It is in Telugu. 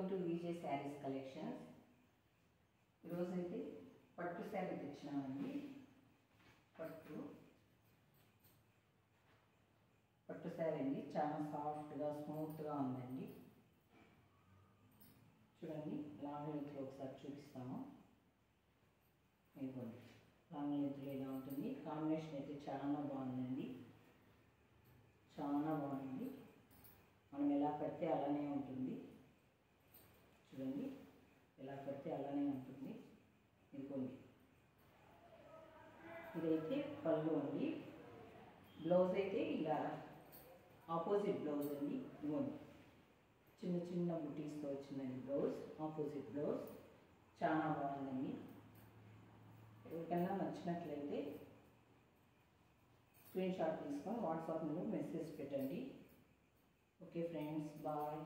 Welcome to VJ saris collections. ఈరోజైతే పట్టు శారీ తెచ్చినామండి. పట్టు శారీ అండి, చాలా సాఫ్ట్గా స్మూత్గా ఉందండి. చూడండి, లాంగ్ లెంత్లో ఒకసారి చూపిస్తాము. ఇదిగోండి, లాంగ్ లెంత్లో ఇలా ఉంటుంది. కాంబినేషన్ అయితే చాలా బాగుందండి, చాలా బాగుంది. మనం ఎలా కడితే అలానే ఉంటుంది. చూడండి, ఎలా కడితే అలానే ఉంటుంది. ఇదిగోండి, ఇదైతే పళ్ళు అండి. బ్లౌజ్ అయితే ఇలా ఆపోజిట్ బ్లౌజ్ అండి. ఇదిగోండి, చిన్న చిన్న బుటీస్తో వచ్చిందండి బ్లౌజ్, ఆపోజిట్ బ్లౌజ్. చాలా బాగుందండి. ఎవరికైనా నచ్చినట్లయితే స్క్రీన్ షాట్ తీసుకొని వాట్సాప్లో మెసేజ్ పెట్టండి. Okay friends, bye.